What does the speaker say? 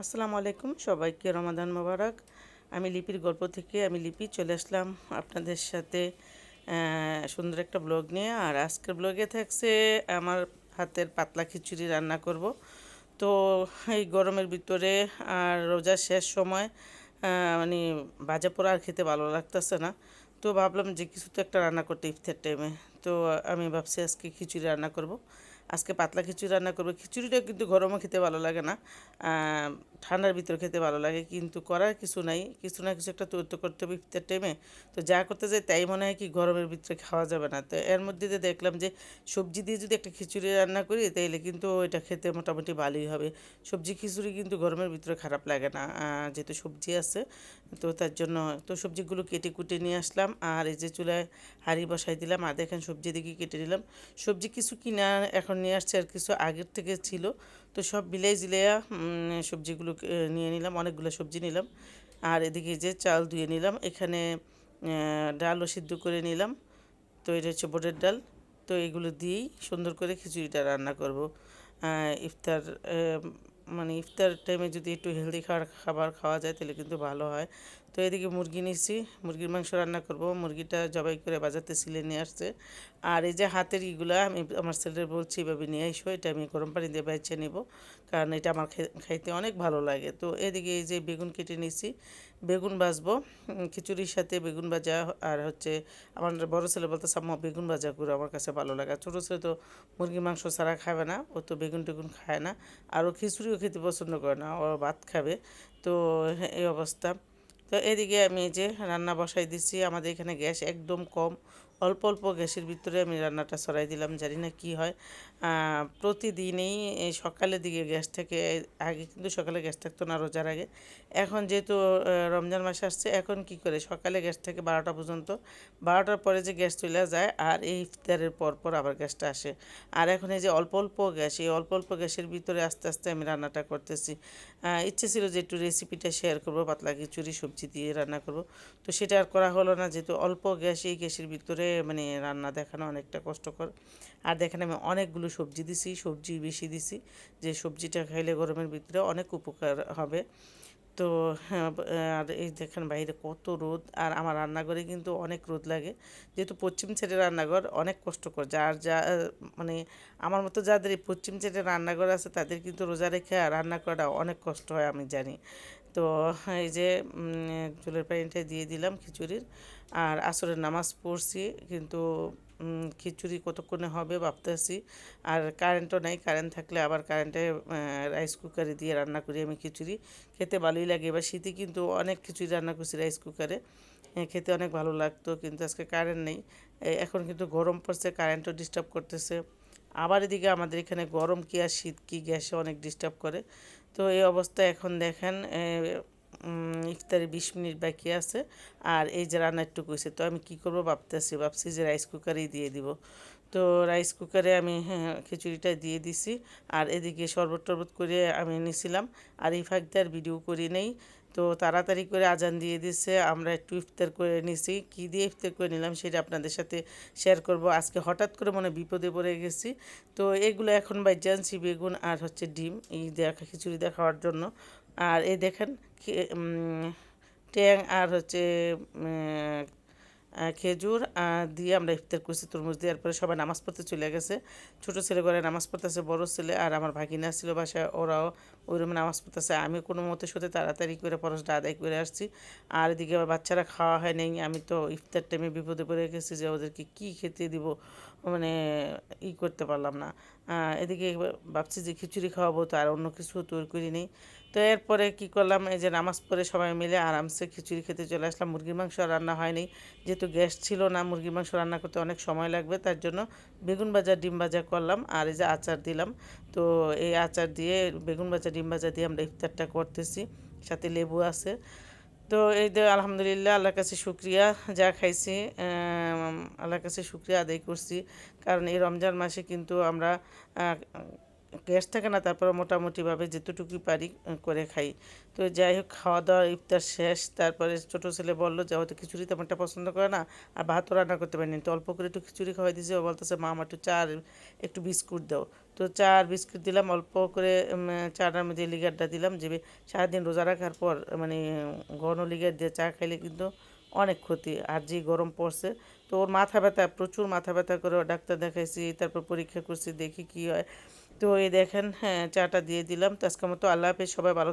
আসসালামু আলাইকুম, সবাইকে রমাদান মোবারক। আমি লিপির গল্প থেকে আমি লিপি চলে আসলাম আপনাদের সাথে সুন্দর একটা ব্লগ নিয়ে। আর আজকের ব্লগে থাকছে আমার হাতের পাতলা খিচুড়ি রান্না করব। তো এই গরমের ভিতরে আর রোজার শেষ সময় মানে ভাজা পোড়া আর খেতে ভালো লাগতেছে না। তো ভাবলাম যে কিছু তো একটা রান্না করতে ইফতার টাইমে। তো আমি ভাবছি আজকে খিচুড়ি রান্না করব। আজকে পাতলা খিচুড়ি রান্না করবো। খিচুড়িটা কিন্তু গরমও খেতে ভালো লাগে না, ঠান্ডার ভিতর খেতে ভালো লাগে, কিন্তু করার কিছু নাই, কিছু না কিছু একটা তৈরি তো করতে হবে ইফতার টাইমে। তো যা করতে যাই তাই মনে হয় কি গরমের ভিতরে খাওয়া যাবে না। তো এর মধ্যে দিয়ে দেখলাম যে সবজি দিয়ে যদি একটা খিচুড়ি রান্না করি তাইলে কিন্তু এটা খেতে মোটামুটি ভালোই হবে। সবজি খিচুড়ি কিন্তু গরমের ভিতরে খারাপ লাগে না, যেহেতু সবজি আছে। তো তার জন্য তো সবজিগুলো কেটে কুটে নিয়ে আসলাম, আর এই যে চুলায় হাঁড়ি বসাই দিলাম, আর দেখেন সবজি দিকে কেটে নিলাম। সবজি কিছু কিনা এখন নিয়ে আসছে আর কিছু আগের থেকে ছিল। তো সব বিলাই জিলাইয়া সবজিগুলো নিয়ে নিলাম, অনেকগুলো সবজি নিলাম। আর এদিকে যে চাল ধুয়ে নিলাম, এখানে ডালও সিদ্ধ করে নিলাম। তো এটা হচ্ছে বুটের ডাল। তো এগুলো দিয়েই সুন্দর করে খিচুড়িটা রান্না করব। ইফতার মানে ইফতার টাইমে যদি একটু হেলদি খাবার খাওয়া যায় তাহলে কিন্তু ভালো হয়। তো এদিকে মুরগি নিচ্ছি, মুরগির মাংস রান্না করব। মুরগিটা জবাই করে বাজাতে সিলে নিয়ে আসছে। আর এই যে হাতের ইগুলা আমি আমার ছেলের বলছি এভাবে নিয়ে এসো, এটা আমি গরম পানি দিয়ে বেছে নিব, কারণ এটা আমার খাইতে অনেক ভালো লাগে। তো এদিকে এই যে বেগুন কেটে নিছি, বেগুন ভাজবো। খিচুড়ির সাথে বেগুন ভাজা। আর হচ্ছে আমার বড় ছেলে বলতে আম্মা বেগুন ভাজা করে, আমার কাছে ভালো লাগে। আর ছোটো ছেলে তো মুরগির মাংস ছাড়া খাবে না, ও তো বেগুন টেগুন খায় না। আর ও খিচুড়িও খেতে পছন্দ করে না, ও ভাত খাবে। তো এই অবস্থা। তো এদিকে আমি এই যে রান্না বসাই দিচ্ছি। আমাদের এখানে গ্যাস একদম কম, অল্প অল্প গ্যাসের ভিতরে আমি রান্নাটা ছড়াই দিলাম, জানি না কি হয়। প্রতিদিনই এই সকালের দিকে গ্যাস থেকে, আগে কিন্তু সকালে গ্যাস থাকতো না রোজার আগে। এখন যেহেতু রমজান মাস আসছে, এখন কি করে সকালে গ্যাস থেকে 12টা পর্যন্ত, 12টার পরে যে গ্যাস চলে যায়, আর এই ইফতারের পর পর আবার গ্যাসটা আসে। আর এখন এই যে অল্প অল্প গ্যাস, এই অল্প অল্প গ্যাসের ভিতরে আস্তে আস্তে আমি রান্নাটা করতেছি। ইচ্ছে ছিল যে একটু রেসিপিটা শেয়ার করব, পাতলা খিচুড়ি সবজি দিয়ে রান্না করব। তো সেটা আর করা হলো না, যেহেতু অল্প গ্যাস, এই গ্যাসের ভিতরে মানে রান্না দেখানো অনেকটা কষ্টকর। আর দেখেন আমি অনেকগুলো সবজি দিছি, সবজি বেশি দিছি, যে সবজিটা খাইলে গরমের ভিতরে অনেক উপকার হবে। তো হ্যাঁ, আর এই দেখেন বাইরে কত রোদ, আর আমার রান্নাঘরে কিন্তু অনেক রোদ লাগে, যেহেতু পশ্চিম সাইডের রান্নাঘর অনেক কষ্টকর। যার যা মানে আমার মতো যাদের এই পশ্চিম সাইডের রান্নাঘর আছে তাদের কিন্তু রোজা রেখে রান্না করাটা অনেক কষ্ট হয়, আমি জানি। তো এই যে চুলের পানিটা দিয়ে দিলাম খিচুড়ির। আর আসরের নামাজ পড়ছি, কিন্তু খিচুড়ি কতক্ষণে হবে ভাবতেছি। আর কারেন্টও নাই, কারেন্ট থাকলে আবার কারেন্টে রাইস কুকারে দিয়ে রান্না করি আমি খিচুড়ি, খেতে ভালোই লাগে। এবার শীতে কিন্তু অনেক খিচুড়ি রান্না করছি রাইস কুকারে, খেতে অনেক ভালো লাগতো, কিন্তু আজকে কারেন্ট নেই। এখন কিন্তু গরম পড়ছে, কারেন্টও ডিস্টার্ব করতেছে। আবার এদিকে আমাদের এখানে গরম কি আর শীত কি, গ্যাসে অনেক ডিস্টার্ব করে। তো এই অবস্থায় এখন দেখেন ইফতারে 20 মিনিট বাকি আছে। আর এই যে রান্না একটু কইছে, তো আমি কি করব ভাবছি যে রাইস কুকারেই দিয়ে দিব। তো রাইস কুকারে আমি খিচুড়িটা দিয়ে দিছি। আর এদিকে শরবত টরবত করে আমি নিছিলাম। আর এই ফাঁক দিয়ে আর ভিডিও করি নেই। তো তাড়াতাড়ি করে আজান দিয়ে দিছে, আমরা একটু ইফতার করে নিছি। কী দিয়ে ইফতার করে নিলাম সেটা আপনাদের সাথে শেয়ার করব। আজকে হঠাৎ করে মনে বিপদে পড়ে গেছি। তো এগুলো এখন বাইজা আনছি, বেগুন আর হচ্ছে ডিম, এই দেখা খিচুড়ি দিয়ে খাওয়ার জন্য। আর এই দেখেন ট্যাং আর হচ্ছে খেজুর দিয়ে আমরা ইফতার করছি, তরমুজ দেওয়ার পরে সবাই নামাজ পড়তে চলে গেছে। ছোটো ছেলে ঘরে নামাজ পড়তেছে, বড় ছেলে আর আমার ভাগিনা ছিল বাসায়, ওরাও ওই রুমে নামাজ পড়তেছে। আমি কোনো মতে সাথে তাড়াতাড়ি করে ফরজটা আদায় করে আসছি। আর এদিকে আবার বাচ্চারা খাওয়া হয় নাই, আমি তো ইফতার টাইমে বিপদে পড়ে গেছি যে ওদেরকে কী খেতে দিব, মানে করতে পারলাম না। এদিকে ভাবছি যে খিচুড়ি খাওয়াবো, তো আর অন্য কিছু তৈরি করি নেই। তো এরপরে কি করলাম, এই যে নামাজ পড়ে সবাই মিলে আরামসে খিচুড়ি খেতে চলে আসলাম। মুরগির মাংস আর রান্না হয়নি, যেহেতু গ্যাস ছিল না, মুরগির মাংস রান্না করতে অনেক সময় লাগবে, তার জন্য বেগুন ভাজা ডিম ভাজা করলাম। আর এই যে আচার দিলাম। তো এই আচার দিয়ে, বেগুন ভাজা ডিম ভাজা দিয়ে আমরা ইফতারটা করতেছি, সাথে লেবু আছে। তো এই যে আলহামদুলিল্লাহ, আল্লাহর কাছে শুক্রিয়া, যা খাইছি আল্লাহর কাছে শুক্রিয়া আদায় করছি। কারণ এই রমজান মাসে কিন্তু আমরা গ্যাস থাকে না, তারপরে মোটামুটিভাবে যেতটুকুই পারি করে খাই। তো যাই হোক, খাওয়া দাওয়া ইফতার শেষ। তারপরে ছোটো ছেলে বললো যে হয়তো খিচুড়ি তেমন একটা পছন্দ করে না, আর ভাতও রান্না করতে পারিনি, তো অল্প করে একটু খিচুড়ি খাওয়াই দিয়েছে। ও বলতেছে মা আমার একটু চা আর একটু বিস্কুট দাও। তো চা আর বিস্কুট দিলাম অল্প করে, চাটার মধ্যে লিগারটা দিলাম, যে সারাদিন রোজা রাখার পর মানে ঘন লিগার দিয়ে চা খাইলে কিন্তু অনেক ক্ষতি, আর যে গরম পড়ছে। তো ওর মাথা ব্যথা, প্রচুর মাথা ব্যথা করে, ডাক্তার দেখাইছি, তারপর পরীক্ষা করছি, দেখি কি হয়। তো এই দেখেন, হ্যাঁ চাটা দিয়ে দিলাম। তো আজকের মতো আল্লাহ হাফেজ, সবাই ভালো